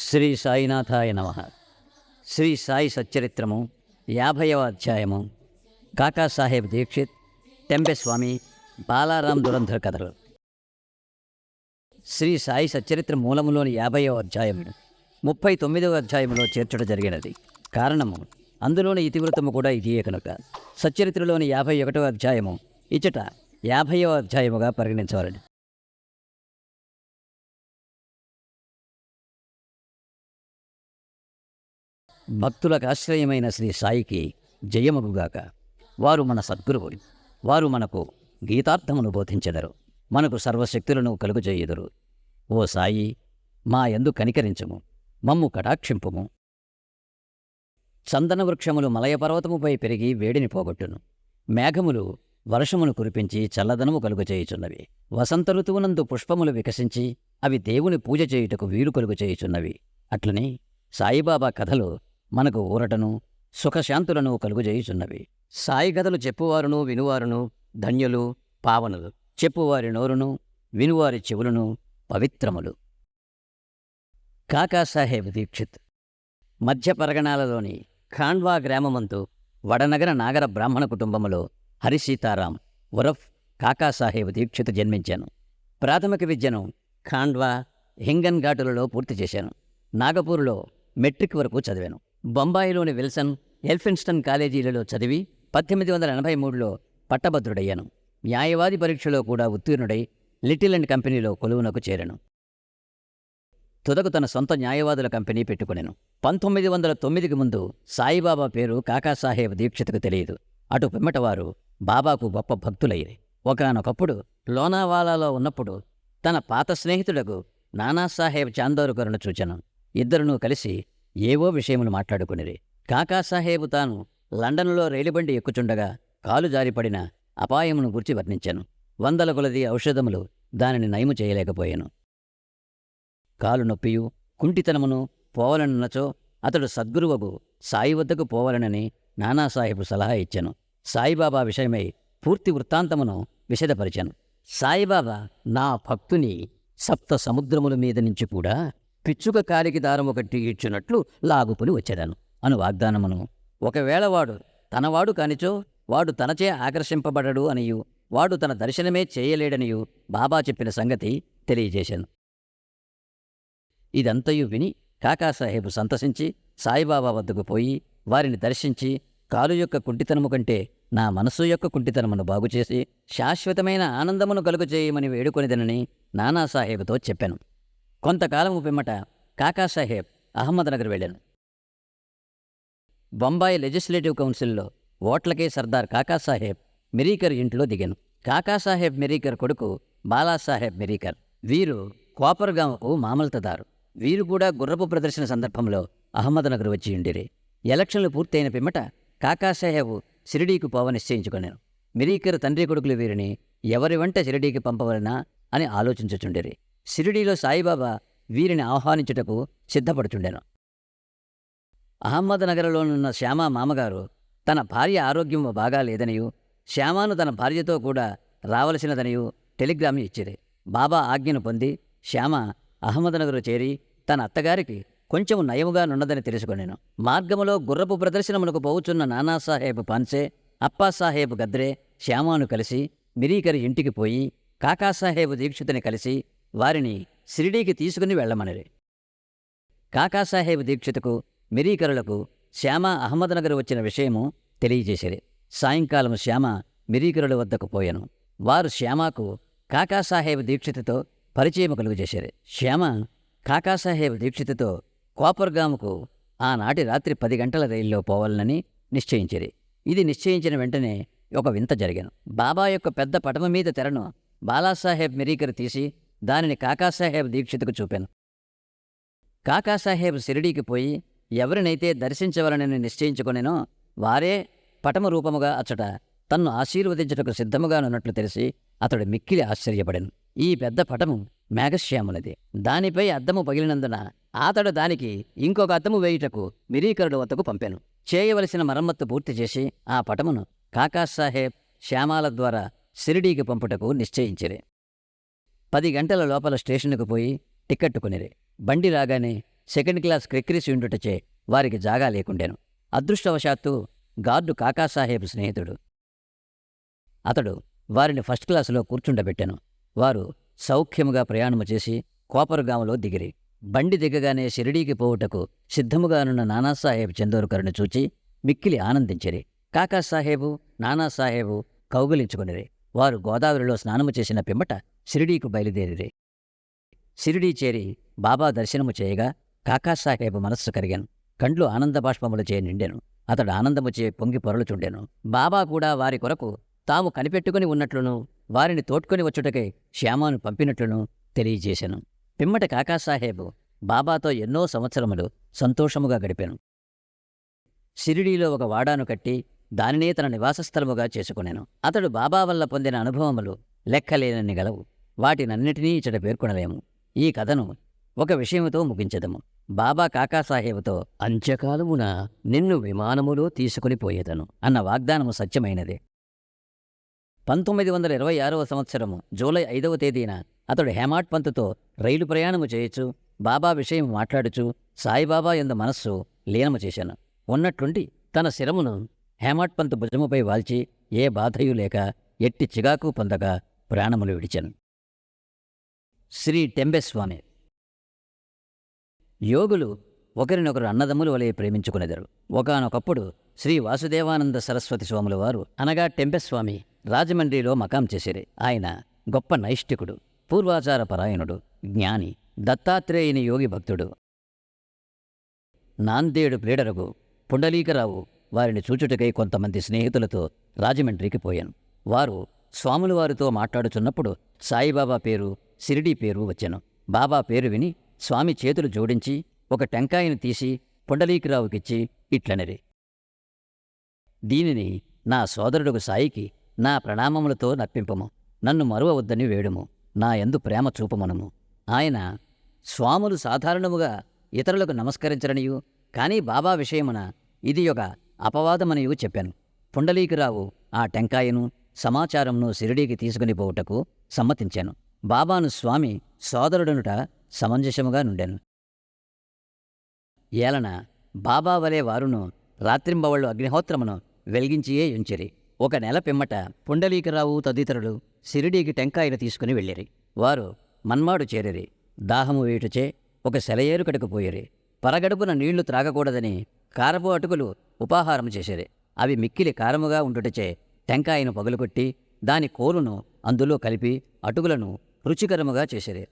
శ్రీ సాయినాథాయ నమః. శ్రీ సాయి సచ్చరిత్రము 50వ అధ్యాయము. కాకాసాహెబ్ దీక్షిత్, టెంబెస్వామి, బాలారాం దురంధర్ కథలు. శ్రీ సాయి సచ్చరిత్ర మూలములోని 50వ అధ్యాయము 39వ అధ్యాయములో చేర్చడం జరిగినది. కారణము అందులోని ఇతివృత్తము కూడా ఇదియే కనుక సచ్చరిత్రలోని 51వ అధ్యాయము ఇచ్చట 50వ అధ్యాయముగా పరిగణించవలెను. భక్తులకు ఆశ్రయమైన శ్రీ సాయికి జయమగుగాక. వారు మన సద్గురువు. వారు మనకు గీతార్థమును బోధించెదరు. మనకు సర్వశక్తులను కలుగజేయుదురు. ఓ సాయి, మా యందు కనికరించుము, మమ్ము కటాక్షింపుము. చందన వృక్షములు మలయపర్వతముపై పెరిగి వేడిని పోగొట్టును. మేఘములు వర్షమును కురిపించి చల్లదనము కలుగజేయుచున్నవి. వసంత ఋతువునందు పుష్పములు వికసించి అవి దేవుని పూజ చేయుటకు వీలు కలుగజేయుచున్నవి. అట్లనే సాయిబాబా కథలు మనకు ఊరటను సుఖశాంతులను కలుగజేయుచున్నవి. సాయి కథలు చెప్పువారును వినువారును ధన్యులు, పావనులు. చెప్పువారి నోరును వినువారి చెవులను పవిత్రములు. కాకాసాహెబ్ దీక్షిత్ మధ్య పరగణాలలోని ఖాండ్వా గ్రామమందు వడనగర నాగర బ్రాహ్మణ కుటుంబములో హరిసీతారాం ఉరఫ్ కాకాసాహెబ్ దీక్షిత్ జన్మించాను. ప్రాథమిక విద్యను ఖాండ్వా, హింగన్ ఘాటులలో పూర్తి చేశాను. నాగపూర్లో మెట్రిక్ వరకు చదివాను. బొంబాయిలోని విల్సన్, ఎల్ఫిన్స్టన్ కాలేజీలలో చదివి 1883లో పట్టభద్రుడయ్యాను. న్యాయవాది పరీక్షలో కూడా ఉత్తీర్ణుడై లిటిల్ అండ్ కంపెనీలో కొలువునకు చేరాను. తుదకు తన సొంత న్యాయవాదుల కంపెనీ పెట్టుకునేను. 1909కి ముందు సాయిబాబా పేరు కాకాసాహెబ్ దీక్షిత్కు తెలియదు. అటు పిమ్మట వారు బాబాకు గొప్ప భక్తులయ్యారు. ఒకానొకప్పుడు లోనావాలాలో ఉన్నప్పుడు తన పాత స్నేహితుడకు నానాసాహెబ్ చాందోర్కర్ను చూచాను. ఇద్దరునూ కలిసి ఏవో విషయములు మాట్లాడుకునిరి. కాకాసాహెబు తాను లండన్లో రైలుబండి ఎక్కుచుండగా కాలు జారిపడిన అపాయమును గుర్చి వర్ణించాను. వందల కొలది ఔషధములు దానిని నయము చేయలేకపోయాను. కాలు నొప్పియు కుంటితనమును పోవలనున్నచో అతడు సద్గురువగు సాయి వద్దకు పోవలనని నానాసాహెబు సలహా ఇచ్చాను. సాయిబాబా విషయమై పూర్తి వృత్తాంతమును విశదపరిచాను. సాయిబాబా నా భక్తుని సప్త సముద్రముల మీద నుంచి కూడా పిచ్చుక కాలికి దారము కట్టి ఇచ్చినట్లు లాగుపుని వచ్చాడాను అను వాగ్దానమును, ఒకవేళ వాడు తనవాడు కానిచో వాడు తనచే ఆకర్షింపబడడు అనియు వాడు తన దర్శనమే చేయలేడనియు బాబా చెప్పిన సంగతి తెలియజేశాను. ఇదంతయు విని కాకాసాహెబు సంతసించి సాయిబాబా వద్దకు పోయి వారిని దర్శించి కాలు యొక్క కుంటితనము కంటే నా మనస్సు యొక్క కుంటితనమును బాగుచేసి శాశ్వతమైన ఆనందమును కలుగజేయమని వేడుకొనిదనని నానాసాహెబుతో చెప్పాను. కొంతకాలము పిమ్మట కాకాసాహెబ్ అహ్మద్నగర్ వెళ్ళాను. బొంబాయి లెజిస్లేటివ్ కౌన్సిల్లో ఓట్లకే సర్దార్ కాకాసాహెబ్ మిరీకర్ ఇంట్లో దిగాను. కాకాసాహెబ్ మిరీకర్ కొడుకు బాలాసాహెబ్ మిరీకర్. వీరు కోపర్గాంకు మామల్తదారు. వీరు కూడా గుర్రపు ప్రదర్శన సందర్భంలో అహ్మద్నగర్ వచ్చి ఉండిరి. ఎలక్షన్లు పూర్తయిన పిమ్మట కాకాసాహెబ్ షిరిడీకి పోవ నిశ్చయించుకున్నాను. మిరీకర్ తండ్రి కొడుకులు వీరిని ఎవరి వెంట షిరిడీకి పంపవలనా అని ఆలోచించుచుండిరి. షిరిడీలో సాయిబాబా వీరిని ఆహ్వానించుటకు సిద్ధపడుచుండెను. అహ్మద్నగర్లోనున్న శ్యామ మామగారు తన భార్య ఆరోగ్యం బాగా లేదనియు శ్యామాను తన భార్యతో కూడా రావలసినదనియు టెలిగ్రామ్ ఇచ్చిరి. బాబా ఆజ్ఞను పొంది శ్యామ అహ్మద్నగర్ చేరి తన అత్తగారికి కొంచెం నయముగా నున్నదని తెలుసుకొనెను. మార్గములో గుర్రపు ప్రదర్శనమునకు పోవుచున్న నానాసాహెబ్ పాన్సే, అప్పాసాహెబ్ గద్రే శ్యామాను కలిసి మిరీకర్ ఇంటికి పోయి కాకాసాహెబ్ దీక్షితుని కలిసి వారిని షిరిడీకి తీసుకుని వెళ్లమనిరి. కాకాసాహెబ్ దీక్షితుకు మిరీకరులకు శ్యామ అహ్మద్నగర్ వచ్చిన విషయము తెలియజేసిరి. సాయంకాలం శ్యామ మిరీకరుల వద్దకు పోయాను. వారు శ్యామకు కాకాసాహెబ్ దీక్షితుతో పరిచయం కలుగజేశారు. శ్యామ కాకాసాహెబ్ దీక్షితుతో కోపర్గాముకు ఆనాటి రాత్రి 10 గంటల రైల్లో పోవాలని నిశ్చయించిరి. ఇది నిశ్చయించిన వెంటనే ఒక వింత జరిగాను. బాబా యొక్క పెద్ద పటము మీద తెరను బాలాసాహెబ్ మిరీకర్ తీసి దానిని కాకాసాహెబ్ దీక్షితుకు చూపాను. కాకాసాహెబ్ షిరిడీకి పోయి ఎవరినైతే దర్శించవలనని నిశ్చయించుకొనెనో వారే పటము రూపముగా అచ్చట తన్ను ఆశీర్వదించుటకు సిద్ధముగానున్నట్లు తెలిసి అతడు మిక్కిలి ఆశ్చర్యపడెను. ఈ పెద్ద పటము మేఘశ్యాములది. దానిపై అద్దము పగిలినందున అతడు దానికి ఇంకొక అద్దము వేయుటకు మిరీకరుడు వద్దకు పంపాను. చేయవలసిన మరమ్మత్తు పూర్తి చేసి ఆ పటమును కాకాసాహెబ్ శ్యామాల ద్వారా షిరిడీకి పంపుటకు నిశ్చయించిరి. 10 గంటల లోపల స్టేషన్కు పోయి టిక్కెట్టు కొనిరి. బండి రాగానే సెకండ్ క్లాస్ క్రిక్కిరిసి ఉండుటచే వారికి జాగా లేకుండెను. అదృష్టవశాత్తు గార్డు కాకాసాహేబ్ స్నేహితుడు. అతడు వారిని ఫస్ట్ క్లాసులో కూర్చుండబెట్టెను. వారు సౌఖ్యముగా ప్రయాణము చేసి కోపరుగాములో దిగిరి. బండి దిగగానే షిరిడీకి పోవుటకు సిద్ధముగానున్న నానాసాహెబ్ చందోర్కర్ను చూచి మిక్కిలి ఆనందించిరి. కాకాసాహేబు నానాసాహెబు కౌగిలించుకునిరి. వారు గోదావరిలో స్నానము చేసిన పిమ్మట షిరిడీకు బయలుదేరిరి. షిరిడీ చేరి బాబా దర్శనము చేయగా కాకాసాహేబు మనస్సు కరిగాను. కండ్లు ఆనంద బాష్పములచే నిండెను. అతడు ఆనందముచే పొంగి పొరలుచుండెను. బాబా కూడా వారి కొరకు తాము కనిపెట్టుకుని ఉన్నట్లును వారిని తోడ్కొని వచ్చుటకై శ్యామాను పంపినట్లును తెలియజేశాను. పిమ్మట కాకాసాహేబు బాబాతో ఎన్నో సంవత్సరములు సంతోషముగా గడిపాను. షిరిడీలో ఒక వాడాను కట్టి దానినే తన నివాసస్థలముగా చేసుకునేను. అతడు బాబా వల్ల పొందిన అనుభవములు లెక్కలేనన్ని గలవు. వాటినన్నిటినీ ఇచ్చట పేర్కొనలేము. ఈ కథను ఒక విషయముతో ముగించెదము. బాబా కాకాసాహేబుతో అంత్యకాలమున నిన్ను విమానములో తీసుకుని పోయేదను అన్న వాగ్దానము సత్యమైనదే. 1926వ సంవత్సరము జూలై 5వ తేదీన అతడు హేమాడ్ పంతుతో రైలు ప్రయాణము చేయొచ్చు బాబా విషయం మాట్లాడుచు సాయిబాబా యందు మనస్సు లీనము చేశాను. ఉన్నట్లుండి తన శిరమును హేమాడ్ పంతు భుజముపై వాల్చి ఏ బాధయూ లేక ఎట్టి చిగాకు పొందగా ప్రాణములు విడిచెను. శ్రీ టెంబెస్వామి. యోగులు ఒకరినొకరు అన్నదమ్ముల వలె ప్రేమించుకునేదరు. ఒకానొకప్పుడు శ్రీ వాసుదేవానంద సరస్వతి స్వాముల వారు అనగా టెంబెస్వామి రాజమండ్రిలో మకాం చేసిరి. ఆయన గొప్ప నైష్ఠికుడు, పూర్వాచార పరాయణుడు, జ్ఞాని, దత్తాత్రేయుని యోగి భక్తుడు. నాందేడు ప్లీడరగు పుండలీకరావు వారిని చూచుటకై కొంతమంది స్నేహితులతో రాజమండ్రికి పోయాను. వారు స్వాముల వారితో మాట్లాడుచున్నప్పుడు సాయిబాబా పేరు, షిరిడీ పేరు వచ్చెను. బాబా పేరు విని స్వామి చేతులు జోడించి ఒక టెంకాయను తీసి పుండలీకరావుకిచ్చి ఇట్లనిరి: దీనిని నా సోదరుడుగు సాయికి నా ప్రణామములతో నప్పింపము. నన్ను మరువవద్దని వేడుము. నా యందు ప్రేమ చూపమనము. ఆయన స్వాములు సాధారణముగా ఇతరులకు నమస్కరించరనియు, కానీ బాబా విషయమున ఇది ఒక అపవాదమనియు చెప్పాను. పుండలీకరావు ఆ టెంకాయను సమాచారంను షిరిడీకి తీసుకుని పోవుటకు సమ్మతించాను. బాబాను స్వామి సోదరుడనుట సమంజసముగా నుండెను. ఏలన బాబా వలె వారును రాత్రింబవళ్ళు అగ్నిహోత్రమును వెలిగించియే ఉంచిరి. ఒక నెల పిమ్మట పుండలీకరావు తదితరులు షిరిడీకి టెంకాయను తీసుకుని వెళ్ళిరి. వారు మన్మాడు చేరిరి. దాహము వేయుటచే ఒక సెలయేరు కడకు పోయిరి. పరగడుపున నీళ్లు త్రాగకూడదని కారపు అటుకులు ఉపాహారము చేసిరి. అవి మిక్కిలి కారముగా ఉండుటచే టెంకాయను పగులుకొట్టి దాని కోరును అందులో కలిపి అటుకులను రుచికరముగా చేసిరి.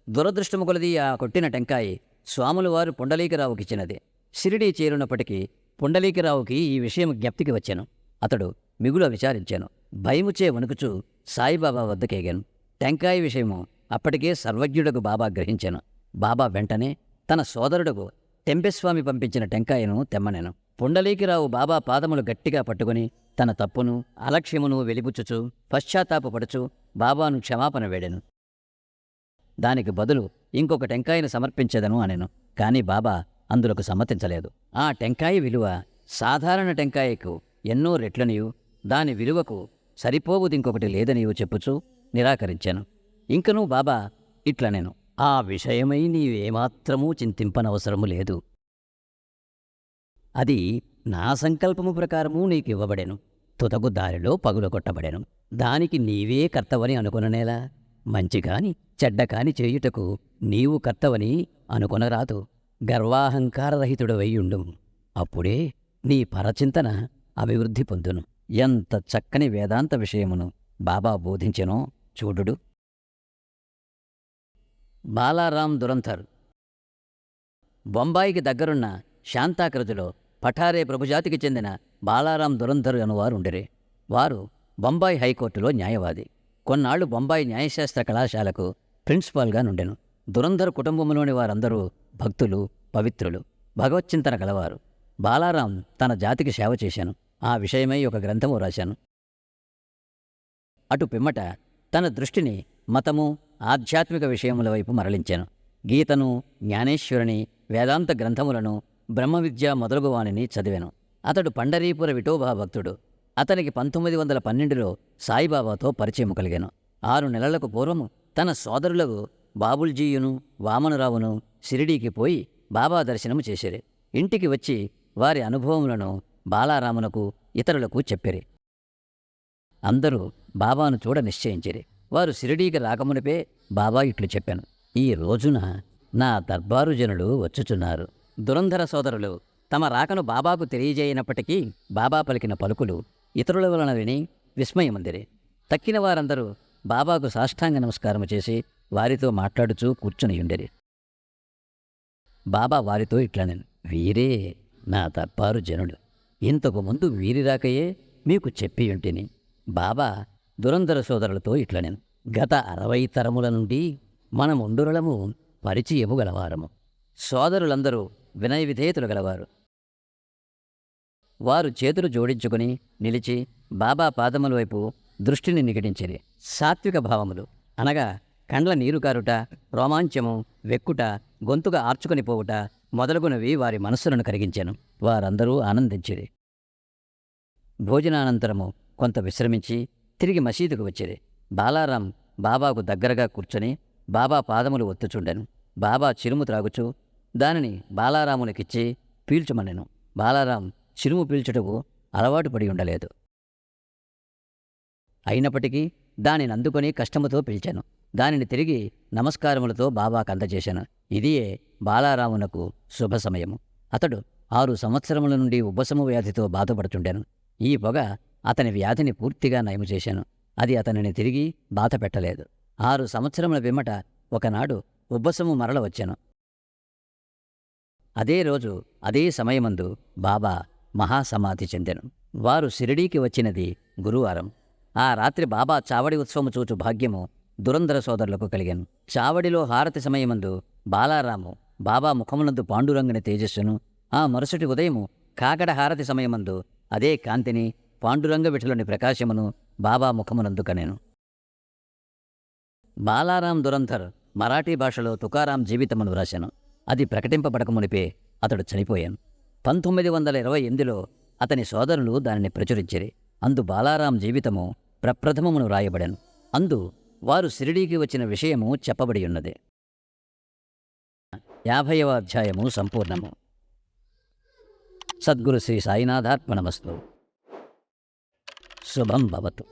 దురదృష్టము కొలది ఆ కొట్టిన టెంకాయి స్వాముల వారు పుండలీకరావుకిచ్చినది. షిరిడీ చేరున్నప్పటికీ పుండలీకరావుకి ఈ విషయం జ్ఞప్తికి వచ్చాను. అతడు మిగుల విచారించాను. భయముచే వణుకుచూ సాయిబాబా వద్దకేగాను. టెంకాయ విషయము అప్పటికే సర్వజ్ఞుడకు బాబా గ్రహించాను. బాబా వెంటనే తన సోదరుడుకు టెంపెస్వామి పంపించిన టెంకాయను తెమ్మనెను. పుండలీకరావు బాబా పాదములు గట్టిగా పట్టుకుని తన తప్పును అలక్ష్యమును వెలిబుచ్చుచు పశ్చాత్తాపపడుచు బాబాను క్షమాపణ వేడెను. దానికి బదులు ఇంకొక టెంకాయను సమర్పించెదను అనెను. కాని బాబా అందులకు సమ్మతించలేదు. ఆ టెంకాయ విలువ సాధారణ టెంకాయకు ఎన్నో రెట్లనియు దాని విలువకు సరిపోవుదింకొకటి లేదనియు చెప్పుచూ నిరాకరించాను. ఇంకనూ బాబా ఇట్లనెను: ఆ విషయమై నీవేమాత్రమూ చింతింపనవసరము లేదు. అది నా సంకల్పము ప్రకారము నీకివ్వబడెను. తుదకు దారిలో పగులగొట్టబడెను. దానికి నీవే కర్తవని అనుకొననేలా? మంచిగాని చెడ్డకాని చేయుటకు నీవు కర్తవని అనుకొనరాదు. గర్వాహంకారరహితుడవైయుండు. అప్పుడే నీ పరచింతన అభివృద్ధి పొందును. ఎంత చక్కని వేదాంత విషయమును బాబా బోధించెనో చూడుడు. బాలారాం దురంధర్. బొంబాయికి దగ్గరున్న శాంతాక్రజులో పఠారే ప్రభుజాతికి చెందిన బాలారాం దురంధర్ అనువారుండిరే. వారు బొంబాయి హైకోర్టులో న్యాయవాది. కొన్నాళ్లు బొంబాయి న్యాయశాస్త్ర కళాశాలకు ప్రిన్సిపాల్గా నుండెను. దురంధర్ కుటుంబంలోని వారందరూ భక్తులు, పవిత్రులు, భగవచ్చింతన గలవారు. బాలారాం తన జాతికి సేవ చేశాను. ఆ విషయమై ఒక గ్రంథము రాశాను. అటు పిమ్మట తన దృష్టిని మతము, ఆధ్యాత్మిక విషయముల వైపు మరలించాను. గీతను, జ్ఞానేశ్వరుని, వేదాంత గ్రంథములను, బ్రహ్మ విద్య మొదలగు వానిని చదివాను. అతడు పండరీపుర విఠోబా భక్తుడు. అతనికి 1912లో సాయిబాబాతో పరిచయం కలిగాను. 6 నెలలకు పూర్వము తన సోదరులకు బాబుల్జీయును వామనరావును షిరిడీకి పోయి బాబా దర్శనము చేసిరి. ఇంటికి వచ్చి వారి అనుభవములను బాలారామునకు ఇతరులకు చెప్పిరి. అందరూ బాబాను చూడ నిశ్చయించిరి. వారు షిరిడీకి రాకమునిపే బాబా ఇట్లు చెప్పాను, ఈ రోజున నా దర్బారు జనులు వచ్చుచున్నారు. దురంధర సోదరులు తమ రాకను బాబాకు తెలియజేయనప్పటికీ బాబా పలికిన పలుకులు ఇతరుల వలన విని విస్మయముందిరి. తక్కిన వారందరూ బాబాకు సాష్టాంగ నమస్కారము చేసి వారితో మాట్లాడుచూ కూర్చునియుండిరి. బాబా వారితో ఇట్లనెను, వీరే నా దర్బారు జనులు. ఇంతకు ముందు వీరి రాకయే మీకు చెప్పియుంటిని. బాబా దురంధర సోదరులతో ఇట్లనెను, గత 60 తరముల నుండి మనముండురలము పరిచయము గలవారము. సోదరులందరూ వినయ విధేయతలు గలవారు. వారు చేతులు జోడించుకుని నిలిచి బాబా పాదముల వైపు దృష్టిని నిగడించిరి. సాత్విక భావములు అనగా కండ్ల నీరు కారుట, రోమాంచము, వెక్కుట, గొంతుగా ఆర్చుకొని పోవుట మొదలగునవి వారి మనస్సులను కరిగించాను. వారందరూ ఆనందించిరి. భోజనానంతరము కొంత విశ్రమించి తిరిగి మసీదుకు వచ్చిరి. బాలారాం బాబాకు దగ్గరగా కూర్చొని బాబా పాదములు ఒత్తుచుండెను. బాబా చిరుము త్రాగుచూ దానిని బాలారామునికిచ్చి పీల్చుమనెను. బాలారాం చిరుము పీల్చుటకు అలవాటు పడి ఉండలేదు. అయినప్పటికీ దానిని అందుకొని కష్టముతో పిలిచాను. దానిని తిరిగి నమస్కారములతో బాబాకు అందజేశాను. ఇదియే బాలారామునకు శుభ సమయము. అతడు 6 సంవత్సరముల నుండి ఉబ్బసము వ్యాధితో బాధపడుచుండెను. ఈ పొగ అతని వ్యాధిని పూర్తిగా నయము చేశాను. అది అతనిని తిరిగి బాధ పెట్టలేదు. 6 సంవత్సరముల పిమ్మట ఒకనాడు ఉబ్బసము మరల వచ్చెను. అదే రోజు అదే సమయమందు బాబా మహాసమాధి చెందెను. వారు షిరిడీకి వచ్చినది గురువారం. ఆ రాత్రి బాబా చావడి ఉత్సవము చూచు భాగ్యము దురంధర సోదరులకు కలిగాను. చావడిలో హారతి సమయమందు బాలారాము బాబా ముఖమునందు పాండురంగుని తేజస్సును, ఆ మరుసటి ఉదయము కాకడ హారతి సమయమందు అదే కాంతిని, పాండురంగ విఠలుని ప్రకాశమును బాబా ముఖమునందు కనెను. బాలారాం దురంధర్ మరాఠీ భాషలో తుకారాం జీవితమును వ్రాశాను. అది ప్రకటింపబడకమునిపే అతడు చనిపోయాను. 1928లో అతని సోదరులు దానిని ప్రచురించిరి. అందు బాలారాం జీవితము ప్రప్రథమమును రాయబడెను. అందు వారు షిరిడీకి వచ్చిన విషయము చెప్పబడి ఉన్నది. 50వ అధ్యాయము సంపూర్ణము. సద్గురు శ్రీ సాయినాథార్పణమస్తు. శుభం భవతు.